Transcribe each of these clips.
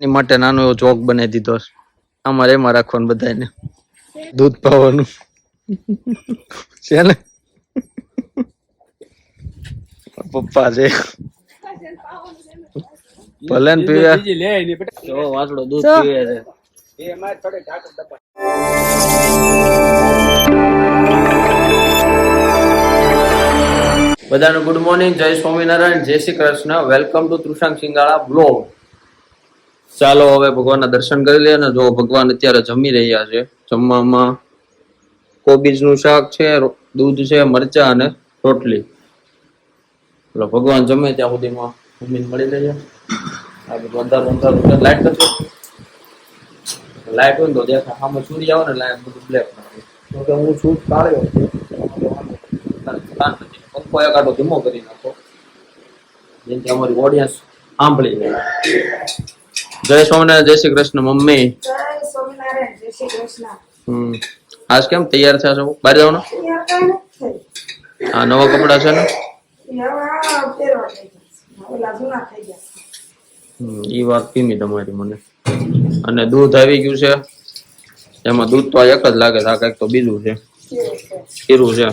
એની માટે નાનો એવો ચોક બનાવી દીધો છે. અમારે એમાં રાખવાનું બધાને દૂધ પાવાનું છે ને પપ્પા છે ભલે ને પીવે જો વાસડો દૂધ પીવે છે. બધાને ગુડ મોર્નિંગ, જય સ્વામિનારાયણ, જય Shri Krishna. Welcome to Trushank Singala blog. ચાલો હવે ભગવાનના દર્શન કરી લઈએ. અને જો ભગવાન અત્યારે જમી રહ્યા છે. જમવામાં કોબીજનું શાક છે, દૂધ છે, મરચા અને રોટલી. એટલે ભગવાન જમે ત્યાં સુધીમાં જમીન મળી લઈએ. આ બધું અંધારું લાઈટ કરશે. લાઈટ હોય ને તો દેખા સામે સૂર્ય આવે ને લાઈટ બધું બ્લેક નાખે. તો હું છું કાળ્યો પંખો એકાદો ધીમો કરી નાખો જેથી અમારી ઓડિયન્સ સાંભળી જાય. જય સ્વામિનારાયણ, જય શ્રી કૃષ્ણ. મમ્મી જય સ્વામિનારાયણ, જય શ્રી કૃષ્ણ. આજ કેમ તૈયાર છે? બહાર જવાનું? આ નવા કપડા છે ને એ વાત કીમી તમારી મને. અને દૂધ આવી ગયું છે. એમાં દૂધ તો એક જ લાગે છે, આ કઈક તો બીજું છે, ખીરું છે.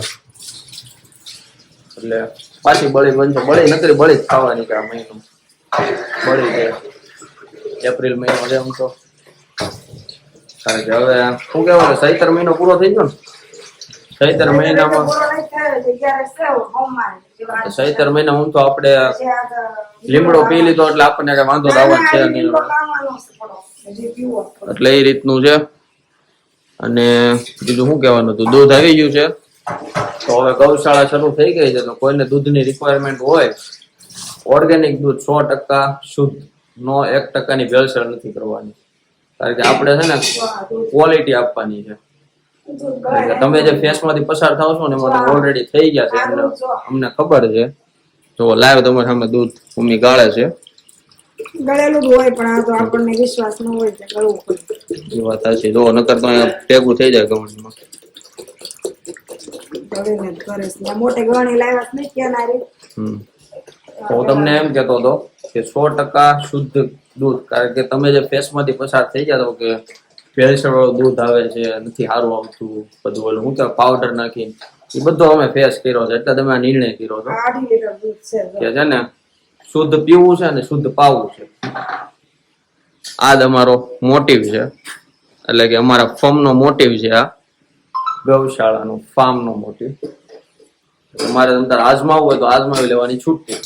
એટલે પાછી બળી બનશે. બળી નકરી બળી જ ખાવાની કે આ મહિનો બળી છે. એપ્રિલ મહિનો છે એમ તો. કારણ કે હવે શું કેવાય, ચૈતર મહિનો પૂરો થઈ ગયો ને. ચૈતર મહિનામાં ચૈતર મહિના હું તો આપણે લીમડો પી લીધો એટલે આપણને કઈ વાંધો આવવાનો છે નહીં. એટલે એ રીતનું છે. અને બીજું શું કહેવાનું હતું, દૂધ આવી ગયું છે. તો હવે ગૌશાળા શરૂ થઈ ગઈ છે. તો કોઈને દૂધની રિક્વાયરમેન્ટ હોય, ઓર્ગેનિક દૂધ 100% શુદ્ધ, નો 1% ભેળસેળ નથી કરવાની. કારણ કે આપણે છે ને ક્વોલિટી આપવાની છે. તમે જે ફેસ માંથી પસાર થાવ છો ને એમાં ઓલરેડી થઈ ગયા છે, અમને ખબર છે. તો લાઈવ તમારી સામે દૂધ મમ્મી ગાળે છે. ગળેલું હોય પણ આ તો આપણને વિશ્વાસ ન હોય કે ગળવું પડે. એ વાત સાચી. જો નકર તો અહીંયા ભેગું થઈ જાય ગવણીમાં. ગળીને જ કરે છે. મોટે ગણી લાવ્યા નહીં કેનારી. તો હું તમને એમ કેતો હતો કે 100% શુદ્ધ દૂધ. કારણ કે તમે જે ફેસ માંથી પસાર થઈ ગયા તો કે ભેળસેળ વાળું દૂધ આવે છે, નથી સારું આવતું, બધું ઓલું હું કે પાવડર નાખી, એ બધો અમે ફેસ કર્યો છે. એટલે તમે આ નિર્ણય કર્યો છો 8 લીટર દૂધ છે કે છે ને શુદ્ધ પીવું છે અને શુદ્ધ પાવું છે. આ જ અમારો મોટિવ છે. એટલે કે અમારા ફર્મ નો મોટિવ છે, આ ગૌશાળાનો ફાર્મ નો મોટિવ. તમારે અંદર આજમાવું હોય તો આજમાવી લેવાની છૂટ છે.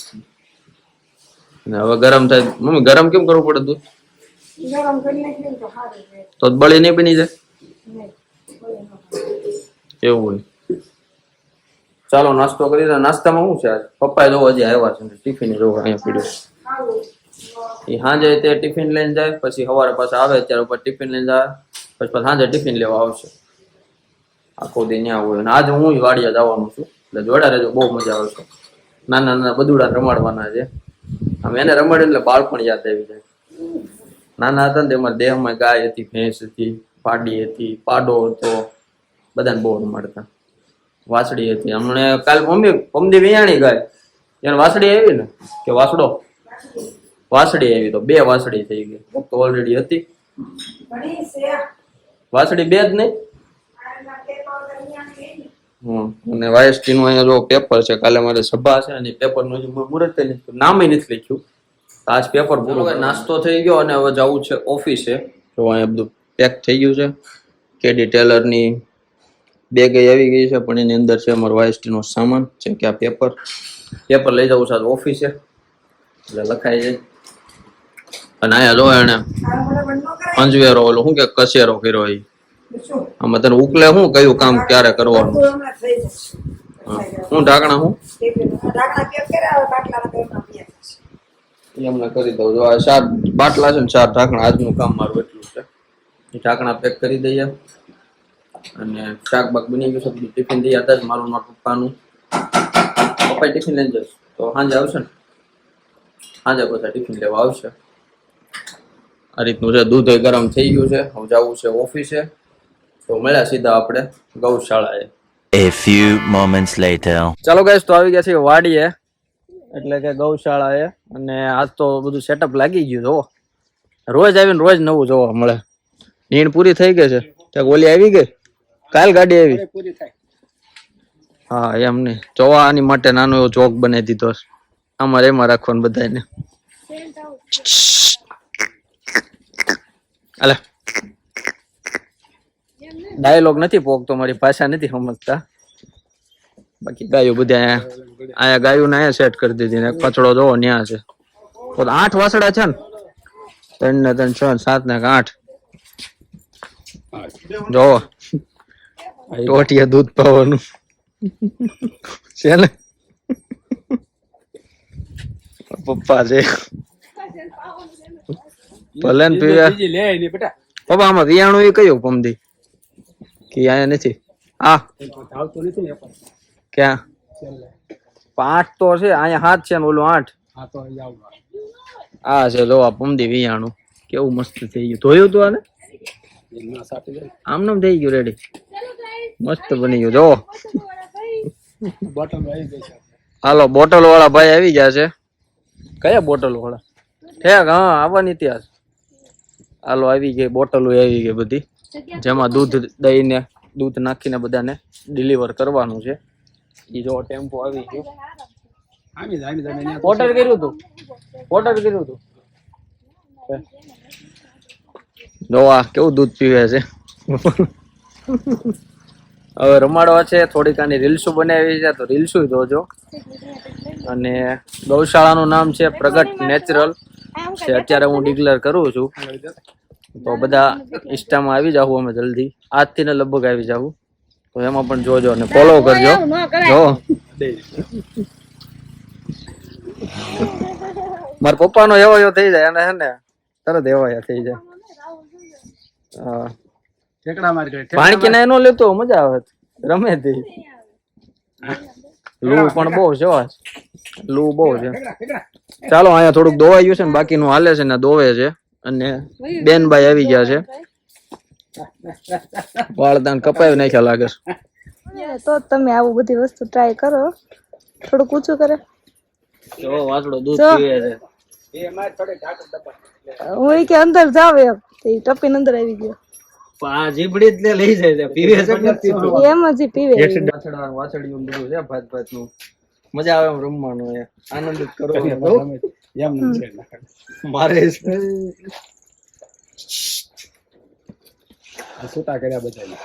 હવે ગરમ થાય. મમ્મી ગરમ કેમ કરવું પડે દૂધ? ગરમ કરી નાખીએ તો સારું છે. તો બળી નહીં બની જાય નહીં એવું હોય. ચાલો નાસ્તો કરી દો. નાસ્તામાં શું છે આજ? પપ્પા જો હજી આવ્યા છે, ટિફિન જોવા અહીંયા પીડ્યો. એ સાંજે તે ટિફિન લઈને જાય, પછી સવારે પાછા આવે ત્યારે ઉપર ટિફિન લઈને જાય, પછી સાંજે ટિફિન લેવા આવશે. આખો દી ત્યાં હોય. અને આજે હું વાડિયા જવાનું છું, એટલે જોડા રહેજો, બહુ મજા આવશે. નાના નાના બદુડા રમાડવાના છે. આમ એને રમાડે એટલે બાળપણ યાદ આવી જાય. નાના હતા ને એમાં દેહમાં ગાય હતી, ભેંસ હતી, પાડી હતી, પાડો હતો, બધાને બહુ રમાડતા. વાસળી હતી. હમણે કાલ મમ્મી વિયાણી ગાય એને વાસળી આવી ને કે વાસડો વાસળી આવી, તો 2 વાસળી થઈ ગઈ. તો ઓલરેડી હતી વાસળી 2 જ નહીં. અને વાયએસટી નું અહીંયા જો પેપર છે. કાલે મારે સભા છે અને પેપર નું મુહૂર્ત નામ નથી લખ્યું. આજ પેપર પૂરું. નાસ્તો થઈ ગયો અને હવે જવું છે ઓફિસે. તો અહીંયા બધું પેક થઈ ગયું છે. કેડી ટેલર ની બેગ આવી ગઈ છે, પણ એની અંદર છે અમારો વાયએસટી નો સામાન છે કે આ પેપર લઈ જવું છે ઓફિસે, એટલે લખાઈ જાય. અને અહીંયા જો એને અંજવેરો ઓલો શું કે કસેરો કર્યો. આમાં તને ઉકલે શું કયું કામ ક્યારે કરવાનું? હું ઢાંકણા હું એમને કરી દઉં. જો આ 4 બાટલા છે ને 4 ઢાંકણા. આજનું કામ મારું એટલું છે. એ ઢાંકણા પેક કરી દઈએ. અને શાક બાક બની ગયું છે. ટિફિન દઈ હતા જ મારું પપ્પાનું. પપ્પા ટિફિન લઈને જશે તો સાંજે આવશે ને, સાંજે પછી ટિફિન લેવા આવશે. આ રીતનું છે. દૂધ ગરમ થઈ ગયું છે. હવે જવું છે ઓફિસે. તો મળ્યા સીધા આપણે ગૌશાળાએ. A few moments later. ચાલો ગાઈસ, તો આવી ગયા છે વાડીએ, એટલે કે ગૌશાળાએ. અને આજ તો બધું સેટઅપ લાગી ગયું. જો રોજ આવીને રોજ નવું જોવા મળે. નીણ પૂરી થઈ ગઈ છે ત્યાં ઓલી આવી ગઈ કાલ ગાડી આવી. પૂરી થાય. હા એમ નહીં જોવા આની માટે નાનો એવો ચોક બનાવી દીધો છે. અમારે એમાં રાખવાનું બધાને. અલે ડાયલોગ નથી પોકતો મારી ભાષા નથી સમજતા. બાકી ગાયો બધા અહીંયા ગાયું ને અહીંયા સેટ કરી દીધી ને કચડો જોવો ન્યા છે. 8 વાસડા છે ને 3 ને 3 6 7 ને 8 જોવો ટોટીએ દૂધ પાવાનું છે ને પપ્પા છે ભલે ને પીવે. બીજી લે ની બેટા. પપ્પા આમાં વિયાણું એ કયું પમદી કે અહીંયા નથી આ આવતો નથી ને પણ. ક્યાં છેલ્લે. 5 તો છે અહીંયા 7 છે ને ઓલું 8 હા તો અહીં આવું. આ છે જો આ પમદી વિયાણું કેવું મસ્ત થઈ ગયું. ધોયું તું આને એમના સાથે જાય. આમનામ થઈ ગયું રેડી મસ્ત બની ગયું જો. બોટલ આવી ગઈ છે. હાલો બોટલ વાળા ભાઈ આવી ગયા છે. કયા બોટલ વાળા ઠેક હા આવવાની ત્યાં. હાલો આવી ગઈ બોટલો આવી ગઈ બધી જેમાં દૂધ દહીં ને દૂધ નાખીને બધાને ડિલિવર કરવાનું છે. એ જો ટેમ્પો આવી ગયો. આમી જાય ને ઓર્ડર કર્યું તું જો આ કેવું દૂધ પીવે છે. હવે રમાડવા છે થોડીક આની રીલ્સો બનાવી છે તો રીલ્સો જોજો. અને ગૌશાળાનું નામ છે પ્રગટ નેચરલ છે. અત્યારે હું ડિક્લેર કરું છું તો બધા ઇન્સ્ટામાં આવી જાવ અમે જલ્દી આજથી ને લગભગ આવી જાવ તો એમાં પણ જોજો અને ફોલો કરજો. જો મારા પપ્પાનો એવો થઈ જાય અને હે ને તરત એવા થઈ જાય. હા ઠેકડા માર કરે. પાણી કે ના એનો લેતો મજા આવે રમે તે. લૂ પણ બહુ છે લૂ બહુ છે. ચાલો અહીંયા થોડુંક દોવાઈ ગયું છે ને બાકીનું હાલે છે ને દોવે છે. અને બેનભાઈ આવી ગયા છે. વાળદાન કપાવી નાખ્યા લાગે છે. તો તમે આવું બધી વસ્તુ ટ્રાય કરો. થોડુંક ઊંચું કરે. જો વાસડો દૂધ પીવે છે. એ માર થોડે ઢાકર દબા. હું કે અંદર જાવ એમ તે ટપીને અંદર આવી ગયો. આ જીબડી જ લઈ જાય છે પીવે છે કે નથી પીતો. એમ જ પીવે. વાછડિયું બધું છે ભાત ભાતનું મજા આવે એમ રમવાનું આનંદ જ કરવાનો. એમ નથી છે. મારે છૂટા કર્યા બધા.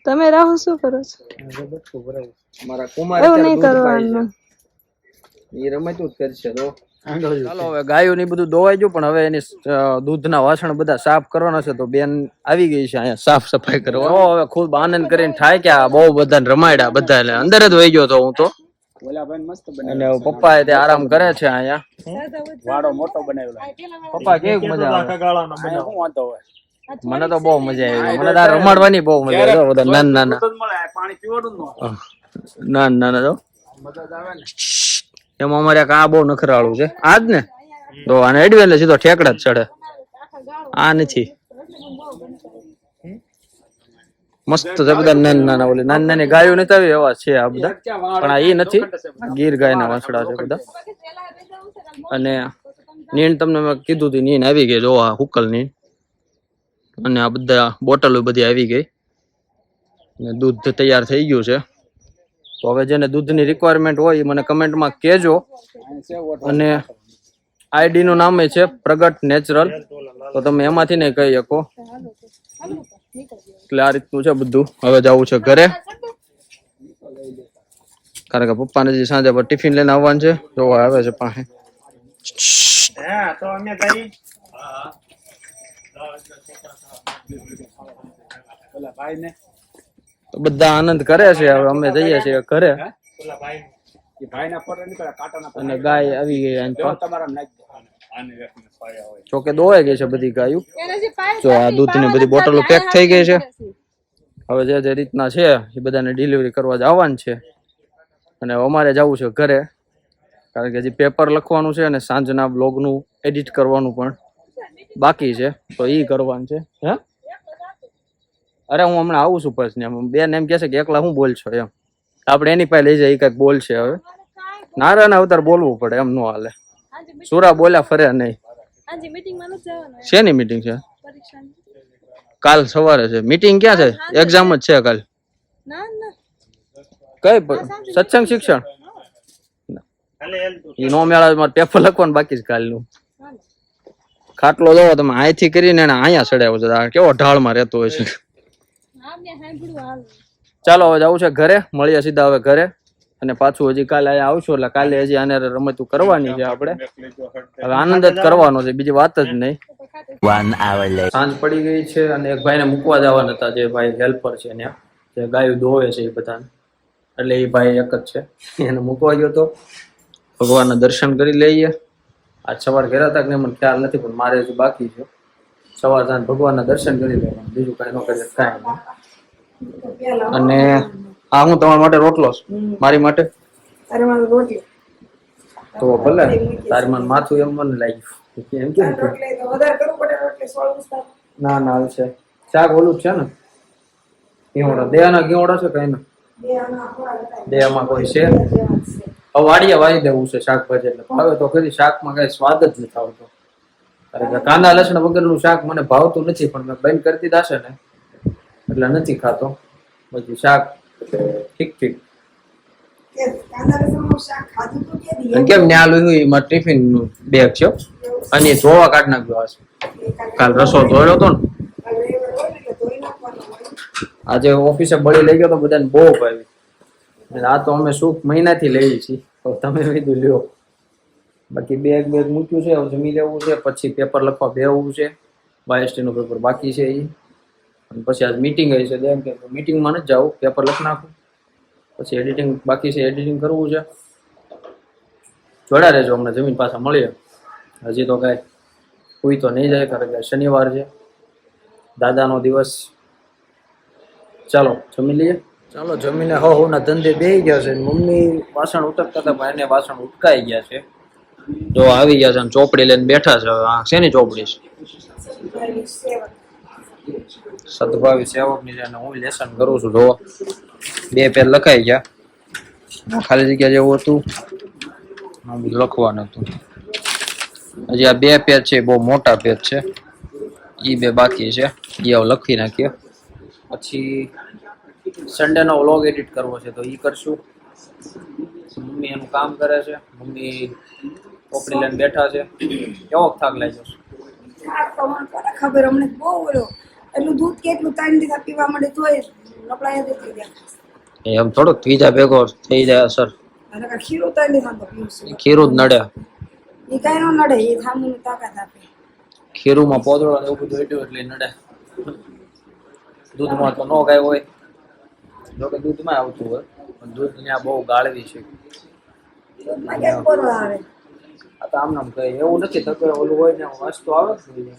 તમે રાહુ શું કરો છો? મારા કુમાર એવું નહીં કરવાનું. એ રમતું જ કરશે તો. ચાલો હવે ગાયો ની બધું ધોવાઈ ગયું પણ હવે એની દૂધના વાસણ બધા સાફ કરવાના છે તો બેન આવી ગઈ છે અહીંયા સાફ સફાઈ કરવા. હવે ખૂબ આનંદ કરીને થાય કે આ બહુ બધાને રમાડ્યા બધા એટલે અંદર જ વહી ગયો તો હું તો. ઓલા ભાઈ મસ્ત બને. અને પપ્પા તે આરામ કરે છે અહીંયા. વાડો મોટો બનાવેલો. પપ્પા કેવી મજા આવે. અહીંયા શું વાંધો હોય. મને તો બહુ મજા આવી. મને તો રમાડવાની બહુ મજા આવે. બધા નાના નાના પાણી પીવાનું નાના નાના જો મજા જ આવે ને. એમાં અમારે આ બહુ નખરાળું છે આજ ને તો આને એડવે એટલે સીધો ઠેકડા જ ચડે. આ નથી મસ્ત છે બધા નાના નાના ઓલી નાની નાની ગાયો નથી આવી એવા છે આ બધા પણ આ એ નથી ગીર ગાયના વાસડા છે બધા. અને નીણ તમને મેં કીધું હતું નીણ આવી ગઈ જો આ હુકલ નીણ. અને આ બધા બોટલો બધી આવી ગઈ ને દૂધ તૈયાર થઈ ગયું છે. તો હવે જેને દૂધની રિક્વાયરમેન્ટ હોય એ મને કમેન્ટમાં કહેજો. અને આઈડી નું નામ છે પ્રગટ નેચરલ તો તમે એમાંથી નહીં કહી શકો. એટલે આ રીતનું છે બધું. હવે જવું છે ઘરે કારણ કે પપ્પાને જે સાંજે પર ટિફિન લઈને આવવાનું છે જોવા આવે છે પાસે. તો અમે જઈ ઓલા ભાઈ ને તો બધા આનંદ કરે છે. હવે અમે જઈએ છીએ ઘરે ઓલા ભાઈ એ ભાઈના ફોટો નીકળ્યા કાંટાના. અને ગાય આવી ગઈ અહીં જો તમારા નાખ દો. આને રાખીને પાયા હોય. જોકે દોવાઈ ગઈ છે બધી ગાયું. જો આ દૂધની બધી બોટલો પેક થઈ ગઈ છે. હવે જે જે રીતના છે એ બધાને ડિલિવરી કરવા જવાનું છે. અને અમારે જવું છે ઘરે કારણ કે હજી પેપર લખવાનું છે અને સાંજના બ્લોગનું એડિટ કરવાનું પણ બાકી છે તો એ કરવાનું છે. હે અરે હું હમણાં આવું છું પછી બેન એમ કહે છે કે એકલા હું બોલશો એમ આપણે એની પાસે લઈ જાય એ કંઈક બોલશે. હવે નારા ના અવતાર બોલવું પડે એમ ન હાલે. સુરા બોલ્યા ફરે નહીં આજે મીટિંગમાં નથી જવાનું એમ. શેની મીટિંગ છે પરીક્ષાની. કાલ સવારે છે મીટિંગ ક્યાં છે એક્ઝામ જ છે કાલ ના ના કઈ સત્સંગ શિક્ષણ ઈ નો મેળા મારે પેપર લખવાનું બાકી છે કાલનું હાલો. ખાટલો જોવો તમે અહીંથી કરીને એને અહીંયા ચડાવ્યો છે આ કેવો ઢાળમાં રહેતો હોય છે હા મેં સાંભળ્યું હાલ. ચાલો હવે જવું છે ઘરે મળીએ સીધા હવે ઘરે અને પાછું હજી કાલે અહીંયા આવશું એટલે કાલે હજી આને રમતું કરવાની છે આપણે હવે આનંદ જ કરવાનો છે બીજી વાત જ નહીં 1 hour later. સાંજ પડી ગઈ છે અને એક ભાઈને મૂકવા જવાના હતા જે ભાઈ હેલ્પર છે ત્યાં જે ગાયું દોવે છે એ બધાને એટલે એ ભાઈ એક જ છે એને મૂકવા ગયો તો ભગવાનના દર્શન કરી લઈએ આજ સવાર ઘેરા હતા કે મને ખ્યાલ નથી પણ મારે હજુ બાકી છે સવાર સાંજ ભગવાનના દર્શન કરી લેવાનું બીજું કઈ ન કરીએ કાંઈ નહીં અને આ હું તમારા માટે રોટલો છું મારી માટે અરે મારું રોટલી તો ભલે તારી મને માથું એમ મને લાગ્યું એમ કેમ કે રોટલી તો વધારે કરવું પડે રોટલી 16 વિસ્તાર ના ના હાલ છે શાક ઓલું જ છે ને ઘીવડા દેવાના ઘીવડા છે કઈ ના બે આના થોડા હતા દેવામાં કોઈ છે જેવા જ છે. હવે વાડીએ વાવી દેવું છે શાકભાજી એટલે ભાવે તો ખરી શાકમાં કઈ સ્વાદ જ નથી આવતો કારણ કે કાંદા લસણ વગરનું શાક મને ભાવતું નથી પણ મેં બંધ કરી દીધા છે ને એટલે નથી ખાતો પછી શાક ઠીક ઠીક કે કાંદા લસણનું શાક ખાધું તો કે દી અને કેમ ન્યા લોહી એમાં ટિફિન નું બેગ છે અને એ ધોવા કાઢ નાખ્યો આ કાલ રસો ધોયો હતો ને આજે ઓફિસે બળી લઈ ગયો તો બધાને બહુ ભાવી અને આ તો અમે સુખ મહિનાથી લઈએ છીએ તો તમે કીધું લ્યો બાકી બેગ મૂક્યું છે હવે જમી લેવું છે પછી પેપર લખવા બેહવું છે બાયસ્ટી નું પેપર બાકી છે એ અને પછી આજ મીટિંગ આવી છે એમ કે મીટિંગમાં નથી જાવું પેપર લખી નાખું પછી એડિટિંગ બાકી છે એડિટિંગ કરવું છે જોડા રહેજો અમને જમીન પાછા મળીએ હજી તો કાંઈ કોઈ તો નહીં જાય કારણ કે શનિવાર છે દાદાનો દિવસ ચાલો જમી લઈએ ચાલો જમીને હો ના ધંધે બેસી ગયા છે મમ્મી વાસણ ઉટકતા હતા પણ એને વાસણ ઉટકાઈ ગયા છે જો આવી ગયા છે અને ચોપડી લઈને બેઠા છે હવે આ શેની ચોપડી છે સદભાવી સેવકની છે અને હું લેસન કરું છું જો 2 પેજ લખાઈ ગયા ખાલી જગ્યા જેવું હતું આ બધું લખવાનું હતું હજી આ 2 પેજ છે બહુ મોટા પેજ છે ઈ 2 બાકી છે એ હવે લખી નાખીએ પછી સન્ડે નો વ્લોગ એડિટ કરવો છે તો ઈ કરશું મમ્મી એનું કામ કરે છે મમ્મી ચોપડી લઈને બેઠા છે કેવો થાક લાગ્યો તો મને કોને ખબર અમને બહુ ઓલો એટલું દૂધ કેટલું 3 દિવસ પીવા મળે તોય નપળાય દેતી ગયા એમ થોડોક ત્રીજા ભેગો થઈ જાય અસર અને કા ખીરું 3 દિવસ તો પીવું છે ખીરું જ નડે એ કાઈ નો નડે એ થામુની તાકાત આપે ખીરુંમાં પોદળો ને એવું બધું એટલું એટલે નડે દૂધમાં તો ન ગાય હોય જોકે દૂધમાં આવતું હોય પણ દૂધ ત્યાં બહુ ગાળવી છે દૂધમાં કેમ કોરો આવે આ તો આમ નામ કહે એવું નથી તો કે ઓલું હોય ને વસ્તુ આવે જ હોય ને.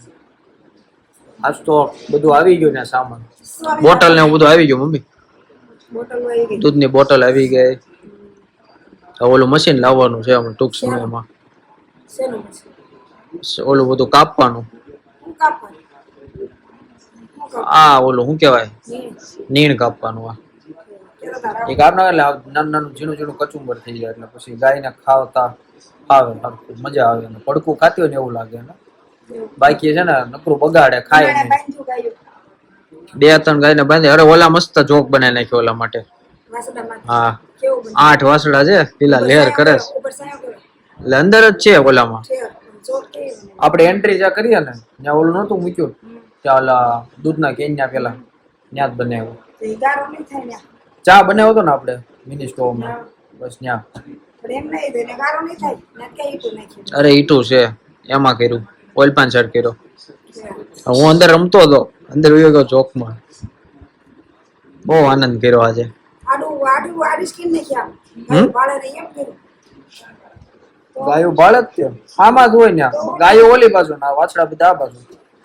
આજ તો બધું આવી ગયું ને સામાન બોટલ ને એવું બધું આવી ગયું મમ્મી બોટલ આવી ગઈ દૂધની બોટલ આવી ગઈ હવે ઓલું મશીન લાવવાનું છે હમણાં ટૂંક સમયમાં શેનું છે ઓલું બધું કાપવાનું હું કાપવાનું આ ઓલું શું કહેવાય નીણ કાપવાનું આ કેરો તારા એ કાપના એટલે નાનું નાનું ઝીણું ઝીણું કચુંબર થઈ જાય એટલે પછી ગાયને ખાવતા ખાવે હરખું મજા આવે ને પડકું ખાતી હોય ને એવું લાગે ને બાકી છે ને નકરું બગાડે ખાય નહીં બાંધ્યું ગાયું 2-3 ગાયને બાંધી અરે ઓલા મસ્ત જોક બનાવી નાખ્યો ઓલા માટે વાસડામાં હા કેવું બને 8 વાસડા છે પેલા લેર કરે છે ઉપર સાયો કરે એટલે અંદર જ છે ઓલામાં છે ચોક કે આપણે એન્ટ્રી જ્યાં કરીએ ને ત્યાં ઓલું નહોતું મૂક્યું ત્યાં ઓલા દૂધના કેન ત્યાં પેલા ત્યાં જ બનાવ્યું તો ઈ ગારો નહીં થાય ને ચા બનાવ્યો હતો ને આપણે મિની સ્ટોવમાં બસ ત્યાં પણ એમ નહીં તો એને ગારો નહીં થાય ને કઈ ઈટું નાખ્યું અરે ઈટું છે એમાં કર્યું ઓઇલ પાન સેટ કર્યો હું અંદર રમતો હતો અંદર વયો ગયો ચોકમાં બહુ આનંદ કર્યો આજે આડી સ્કીન નાખ્યા ગાયું ભાળે ને એમ કર્યું ગાયો બાળ જ તે આમાં જ હોય ને ગાયો ઓલી બાજુ ના વાછડા બધા આ બાજુ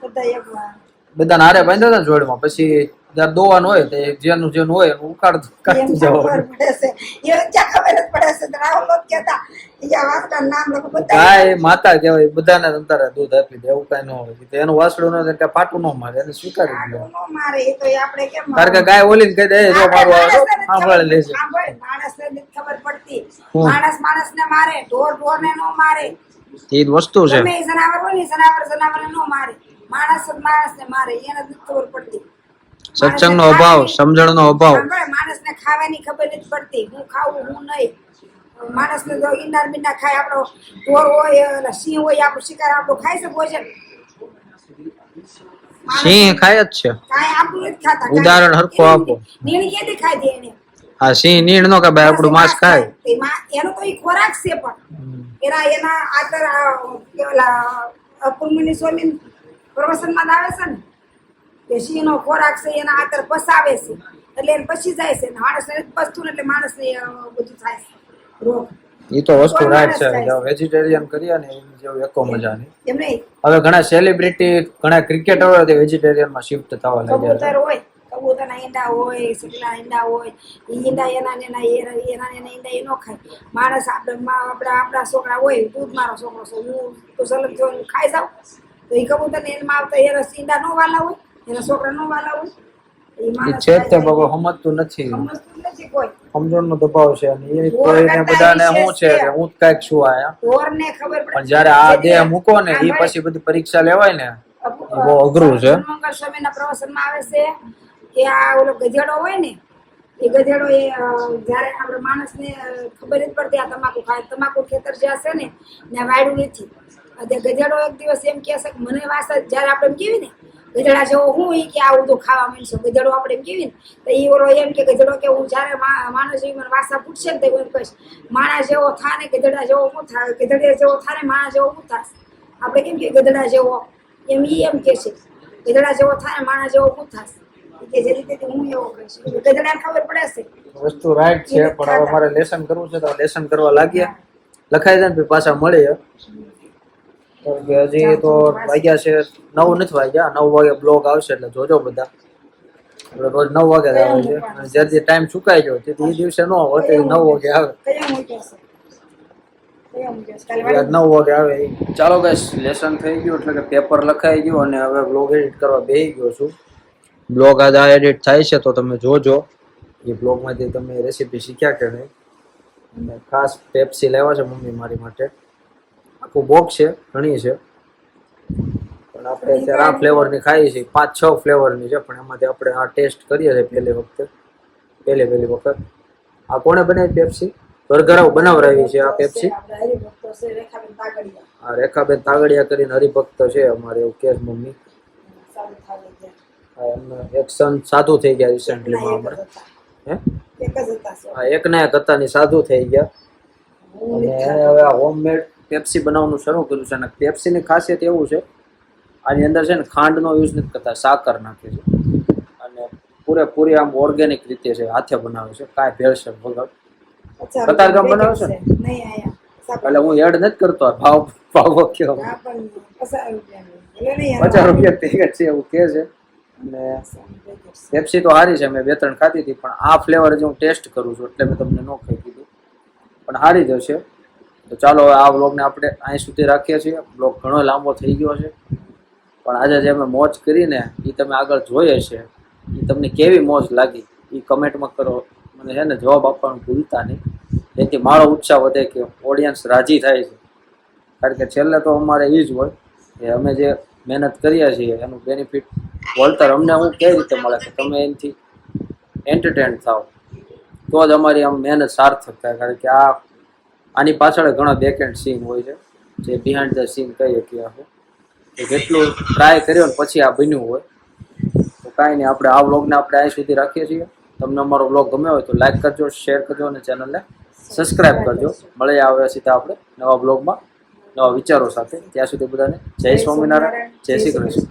બધા એક વાર બધાને હારે બાંધ્યા હતા ને જોડમાં પછી જયારે દોવાનું હોય તો જેનું જેનું હોય એનું કાઢતું એમ જવાનું ખબર પડે છે એ ક્યાં ખબર જ પડે છે તો રાહુલ લોક કહેતા ઈ વાસડા નામ લોકો બધા ગાય માતા કહેવાય બધાને અંતરે દૂધ આપી દે એવું કઈ ન હોય તો એનું વાસડું ન કે પાટું ન મારે એને સ્વીકારી લે નો મારે એ તો આપણે કેમ કારણ કે ગાય ઓલી કહી દે "એ જો મારું આવે સાંભળે લે છે માણસને નથી ખબર પડતી માણસ માણસને મારે ઢોર ઢોરને નો મારે એ જ વસ્તુ છે. ગમે એ જનાવર હોય ને જનાવર નો મારે, માણસ જ માણસને મારે, એને નથી ખબર પડતી. સત્સંગનો અભાવ, સમજણનો અભાવ. માણસ ને ખાવાની ખબર નથી પડતી, હું ખાવું હું નહીં. માણસ ને તો ઈંડા બીંડા ખાય, આપણો ઢોર હોય સિંહ હોય, આપણો શિકાર આપણો ખાય છે ભોજન. સિંહ ખાય જ છે. કાંઈ આપણું નથી ખાતા. ઉદાહરણ હરખું આપો. નીણ ક્યાંથી ખાઈ દે એને? હા, સિંહ નીણ નો કે ભાઈ આપણું માંસ ખાય. એનો તો ઈ ખોરાક છે, પણ એના આતર પેલા અપૂર્વની સ્વામી પ્રવચનમાં આવે છે ને કે સિંહ નો ખોરાક છે, એના આતર પસાવે છે એટલે એને પછી જાય છે. માણસને પસતું ને એટલે માણસને બધું થાય છે રોગ. એ તો વસ્તુ રાઈટ છે. વેજીટેરિયન કરીએ ને એની જેવું એકો મજા નહીં. એમ નહીં. હવે ઘણા સેલિબ્રિટી, ઘણા ક્રિકેટરો તે વેજીટેરિયન માં શિફ્ટ થવા લાગ્યા કબૂતર હોય, કબૂતરના ઈંડા હોય, સગલા ઈંડા હોય, ઈ ઈંડા એના ઈંડા એ નો ખાય. માણસ આપણા છોકરા હોય, દૂધ મારો છોકરો છે, હું તો જલમ થયો હું ખાઈ જાઉં, તો એ કબૂતર ને એમાં આવતા એના ઈંડા નો વાલા હોય, એના છોકરા નો વાલા હોય. એ છે જ તે બાબા સમજતું નથી. સમજતું નથી કોઈ. સમજણનો દબાવ છે અને એ કોઈને બધાને શું છે કે હું જ કાંઈક છું આયા. ઢોરને ખબર પડે. પણ જયારે આ દેહ મૂકો ને એ પછી બધી પરીક્ષા લેવાય ને એ બહુ અઘરું છે. મંગળ સ્વામીના પ્રવચનમાં આવે છે કે આ ઓલો ગધેડો હોય ને, એ ગધેડો એ જયારે આપણે માણસને ખબર જ પડતી આ તમાકુ ખાય, તમાકુ ખેતર જે હશે ને ત્યાં વાયડું નથી. ગધેડો એક દિવસ એમ કહે છે કે મને વાસ જયારે આપણે એમ કેવી ને ગધેડા જેવો હું એ કે આવું તો ખાવા માંડશો, ગધેડો આપણે એમ કેવી ને તો એ ઓલો એમ કે ગધેડો કે હું જયારે માણસ જેવી મને વાસા પૂછશે ને તો એમ કહીશ માણસ જેવો થા ને ગધેડા જેવો હું થાય, ગધેડા જેવો થા ને માણસ જેવો હું થાશ. આપણે કેમ કે ગધેડા જેવો એમ ઈ એમ કે છે ગધેડા જેવો થાય ને માણસ જેવો હું થાશ, કે જે રીતે હું એવો કહીશ. ગધેડાને ખબર પડે છે વસ્તુ રાઈટ છે, પણ હવે મારે લેસન કરવું છે તો લેસન કરવા લાગ્યા. લખાઈ જાય ને પાછા મળીએ. હજી તો વાગ્યા છે 9 નથી વાગ્યા, 9 વાગે બ્લોગ આવશે એટલે જોજો બધા. આપણે રોજ 9 વાગે જ આવે છે અને જ્યારથી ટાઈમ ચુકાઈ ગયો તેથી એ દિવસે ન હોય તો 9 વાગે આવે. કયા મૂક્યા છે, કયા મૂક્યા છે? કાલે 9 વાગે આવે. ચાલો ગાઈસ, લેસન થઈ ગયું એટલે કે પેપર લખાઈ ગયું અને હવે બ્લોગ એડિટ કરવા બેસી ગયો છું. બ્લોગ આજે આ એડિટ થાય છે તો તમે જોજો. એ બ્લોગમાંથી તમે રેસીપી શીખ્યા કે નહીં. અને ખાસ પેપ્સી લેવા છે મમ્મી મારી માટે. આખું બોક્સ છે, ઘણી છે, પણ આપણે અત્યારે આ ફ્લેવરની ખાઈએ છીએ. 5-6 ફ્લેવરની છે, પણ એમાંથી આપણે આ ટેસ્ટ કરીએ છીએ પહેલી વખત. આ કોણે બનાવી પેપ્સી? ઘરઘરાવ બનાવરાવી છે આ પેપ્સી. આ રેખાબેન તાગડિયા કરીને હરિભક્ત છે અમારે, એવું કે મમ્મી. એક સંત સાધુ થઈ ગયા રિસેન્ટલીમાં અમારે. એક ને એક હતા ની સાધુ થઈ ગયા અને હવે આ હોમમેડ પેપ્સી બનાવવાનું શરૂ કર્યું છે. અને પેપ્સીની ખાસિયત એવું છે, આની અંદર છે ને ખાંડનો યુઝ નથી કરતા, સાકર નાખે છે અને પૂરેપૂરી આમ ઓર્ગેનિક રીતે છે, હાથે બનાવે છે, કાંઈ ભેળસેળ વગર. કતારગામ બનાવે છે ને એટલે હું એડ નથી કરતો. ભાવ કેવો 50 રૂપિયા પેકેટ છે એવું કે છે. અને પેપ્સી તો સારી છે, મેં 2-3 ખાધી હતી, પણ આ ફ્લેવર જે હું ટેસ્ટ કરું છું એટલે મેં તમને ન ખાઈ કીધું, પણ સારી જ હશે. તો ચાલો હવે આ બ્લોગને આપણે અહીં સુધી રાખીએ છીએ. બ્લોગ ઘણો લાંબો થઈ ગયો છે, પણ આજે જે મેં મોજ કરીને એ તમે આગળ જોઈ હશે, એ તમને કેવી મોજ લાગી એ કમેન્ટમાં કરો. મને છે ને જવાબ આપવાનું ભૂલતા નહીં, જેથી મારો ઉત્સાહ વધે કે ઓડિયન્સ રાજી થાય છે. કારણ કે છેલ્લે તો અમારે એ જ હોય કે અમે જે મહેનત કરીએ છીએ એનું બેનિફિટ વળતર અમને હું કઈ રીતે મળે કે તમે એનાથી એન્ટરટેન થાવ તો જ અમારી આમ મહેનત સાર્થક થાય. કારણ કે આની પાછળ ઘણા બેકએન્ડ સીન હોય છે, જે બિહાઇન્ડ ધ સીન કહીએ કે આપણે જેટલું ટ્રાય કર્યો ને પછી આ બન્યું હોય. તો કાંઈ નહીં, આપણે આ વ્લોગને આપણે અહીં સુધી રાખીએ છીએ. તમને અમારો વ્લોગ ગમ્યો હોય તો લાઈક કરજો, શેર કરજો અને ચેનલને સબસ્ક્રાઈબ કરજો. મળીએ આવે સીધા આપણે નવા બ્લોગમાં નવા વિચારો સાથે. ત્યાં સુધી બધાને જય સ્વામિનારાયણ, જય શ્રી કૃષ્ણ.